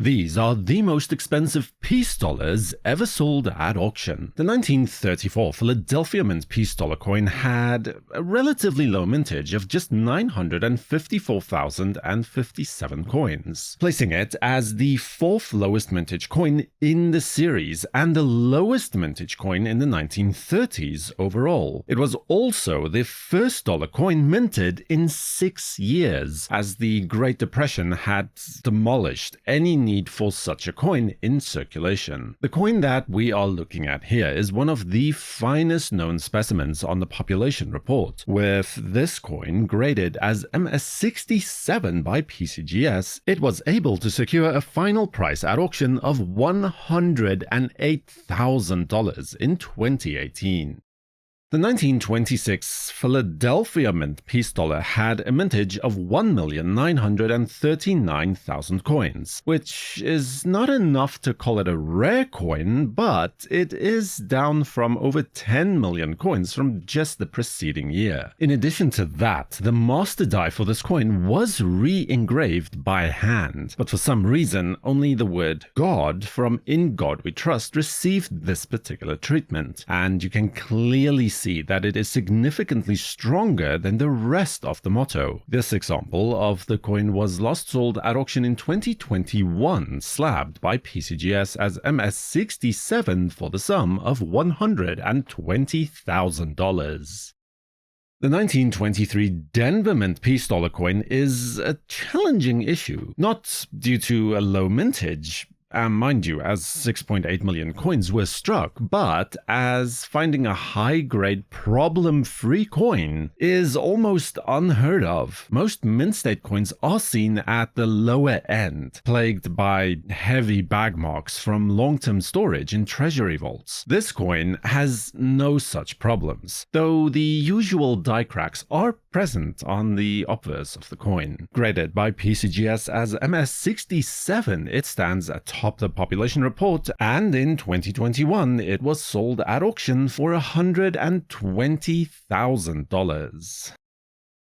These are the most expensive peace dollars ever sold at auction. The 1934 Philadelphia Mint peace dollar coin had a relatively low mintage of just 954,057 coins, placing it as the fourth lowest mintage coin in the series and the lowest mintage coin in the 1930s overall. It was also the first dollar coin minted in 6 years, as the Great Depression had demolished any need for such a coin in circulation. The coin that we are looking at here is one of the finest known specimens on the population report, with this coin graded as MS67 by PCGS. It was able to secure a final price at auction of $108,000 in 2018. The 1926 Philadelphia Mint peace dollar had a mintage of 1,939,000 coins, which is not enough to call it a rare coin, but it is down from over 10 million coins from just the preceding year. In addition to that, the master die for this coin was re-engraved by hand, but for some reason, only the word God from In God We Trust received this particular treatment, and you can clearly see that it is significantly stronger than the rest of the motto. This example of the coin was last sold at auction in 2021, slabbed by PCGS as MS67 for the sum of $120,000. The 1923 Denver Mint peace dollar coin is a challenging issue, not due to a low mintage, mind you, as 6.8 million coins were struck, but as finding a high-grade problem-free coin is almost unheard of. Most mint state coins are seen at the lower end, plagued by heavy bag marks from long-term storage in treasury vaults. This coin has no such problems, though the usual die cracks are present on the obverse of the coin. Graded by PCGS as MS67, it stands atop the population report, and in 2021 it was sold at auction for $120,000.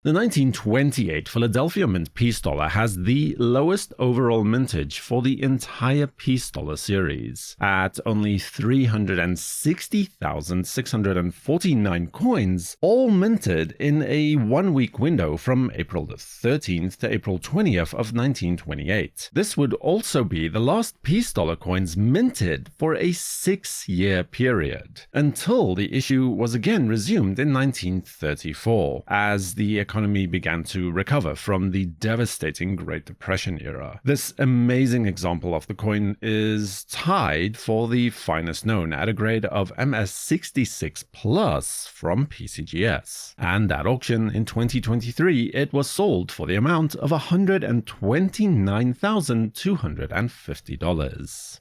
The 1928 Philadelphia Mint peace dollar has the lowest overall mintage for the entire peace dollar series, at only 360,649 coins, all minted in a one-week window from April the 13th to April 20th of 1928. This would also be the last peace dollar coins minted for a 6-year period, until the issue was again resumed in 1934, as the economy began to recover from the devastating Great Depression era. This amazing example of the coin is tied for the finest known at a grade of MS66 Plus from PCGS, and at auction in 2023 it was sold for the amount of $129,250.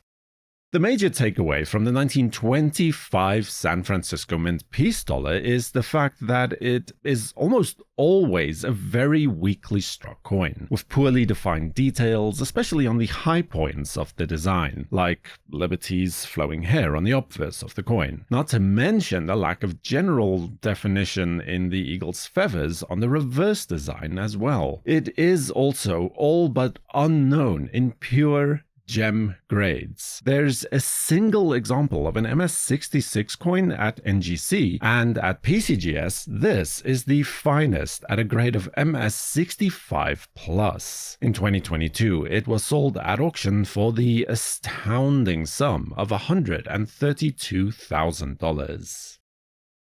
The major takeaway from the 1925 San Francisco Mint peace dollar is the fact that it is almost always a very weakly struck coin, with poorly defined details, especially on the high points of the design, like Liberty's flowing hair on the obverse of the coin, not to mention the lack of general definition in the eagle's feathers on the reverse design as well. It is also all but unknown in pure gem grades. There's a single example of an MS66 coin at NGC, and at PCGS, this is the finest at a grade of MS65 Plus. In 2022, it was sold at auction for the astounding sum of $132,000.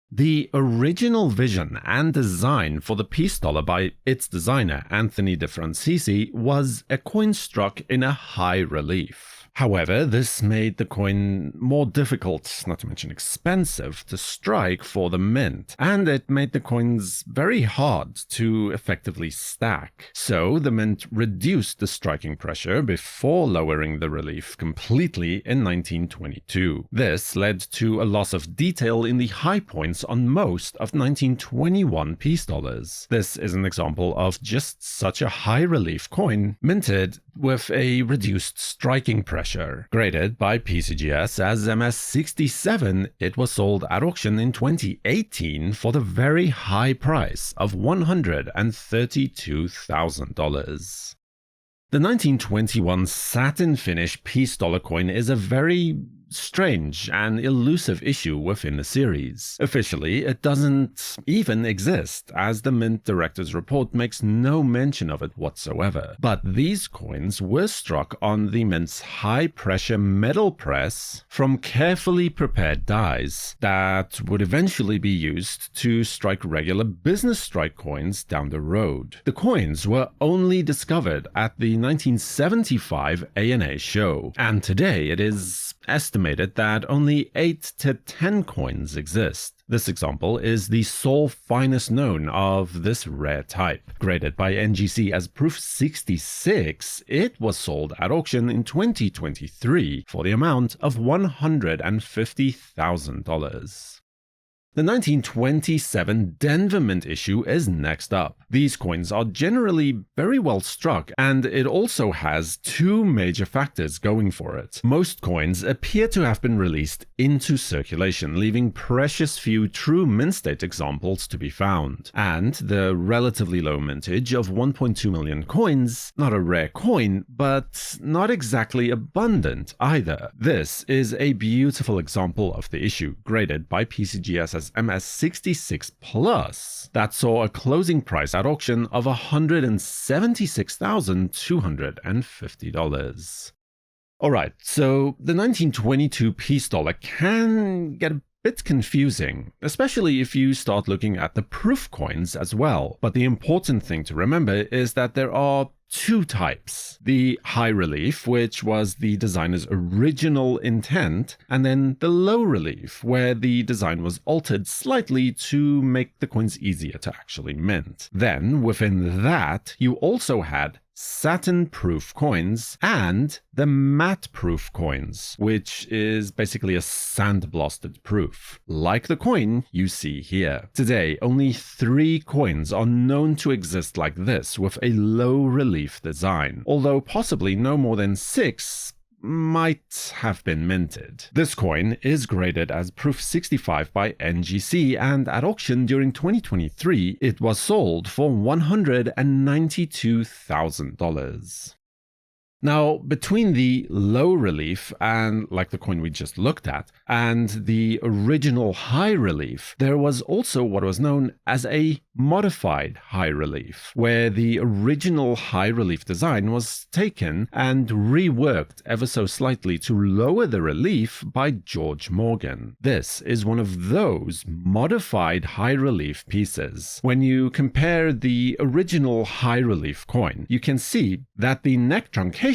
The original vision and design for the peace dollar by its designer Anthony DeFrancisi was a coin struck in a high relief. However, this made the coin more difficult, not to mention expensive, to strike for the mint, and it made the coins very hard to effectively stack. So the mint reduced the striking pressure before lowering the relief completely in 1922. This led to a loss of detail in the high points on most of 1921 peace dollars. This is an example of just such a high relief coin minted with a reduced striking pressure. Graded by PCGS as MS67, it was sold at auction in 2018 for the very high price of $132,000. The 1921 satin finish peace dollar coin is a very strange and elusive issue within the series. Officially, it doesn't even exist, as the Mint Director's Report makes no mention of it whatsoever. But these coins were struck on the Mint's high-pressure metal press from carefully prepared dies that would eventually be used to strike regular business strike coins down the road. The coins were only discovered at the 1975 ANA show, and today it is estimated that only 8 to 10 coins exist. This example is the sole finest known of this rare type. Graded by NGC as Proof 66, it was sold at auction in 2023 for the amount of $150,000. The 1927 Denver Mint issue is next up. These coins are generally very well struck, and it also has two major factors going for it. Most coins appear to have been released into circulation, leaving precious few true mint state examples to be found. And the relatively low mintage of 1.2 million coins, not a rare coin, but not exactly abundant either. This is a beautiful example of the issue, graded by PCGS as MS66 Plus, that saw a closing price at auction of $176,250. Alright, so the 1922 peace dollar can get a bit confusing, especially if you start looking at the proof coins as well. But the important thing to remember is that there are two types. The high relief, which was the designer's original intent, and then the low relief, where the design was altered slightly to make the coins easier to actually mint. Then, within that, you also had satin proof coins and the matte proof coins, which is basically a sandblasted proof, like the coin you see here. Today, only 3 coins are known to exist like this with a low relief design, although possibly no more than 6 might have been minted. This coin is graded as Proof 65 by NGC, and at auction during 2023, it was sold for $192,000. Now, between the low relief and, like the coin we just looked at, and the original high relief, there was also what was known as a modified high relief, where the original high relief design was taken and reworked ever so slightly to lower the relief by George Morgan. This is one of those modified high relief pieces. When you compare the original high relief coin, you can see that the neck truncation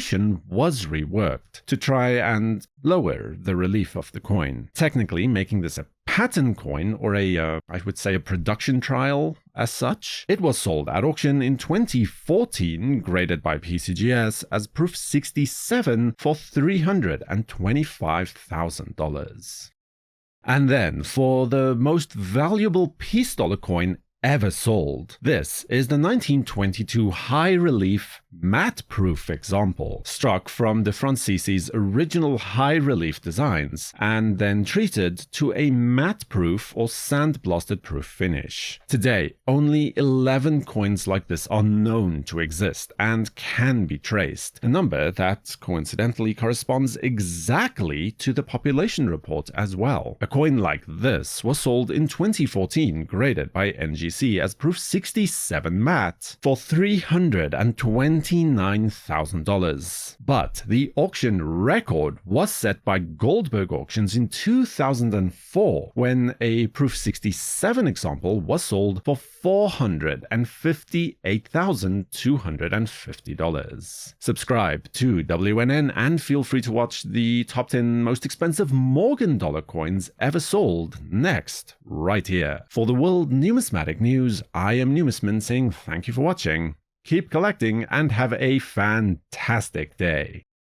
was reworked to try and lower the relief of the coin, technically making this a pattern coin, or I would say a production trial as such. It was sold at auction in 2014, graded by PCGS as Proof 67 for $325,000. And then, for the most valuable peace dollar coin ever sold, this is the 1922 high-relief matte-proof example, struck from De Francissi's original high-relief designs and then treated to a matte-proof or sandblasted proof finish. Today, only 11 coins like this are known to exist and can be traced, a number that coincidentally corresponds exactly to the population report as well. A coin like this was sold in 2014, graded by NGC as Proof 67 matte for $329,000. But the auction record was set by Goldberg Auctions in 2004, when a Proof 67 example was sold for $458,250. Subscribe to WNN and feel free to watch the top 10 most expensive Morgan dollar coins ever sold next, right here. For the World Numismatic News, I am Numisman saying thank you for watching, keep collecting, and have a fantastic day.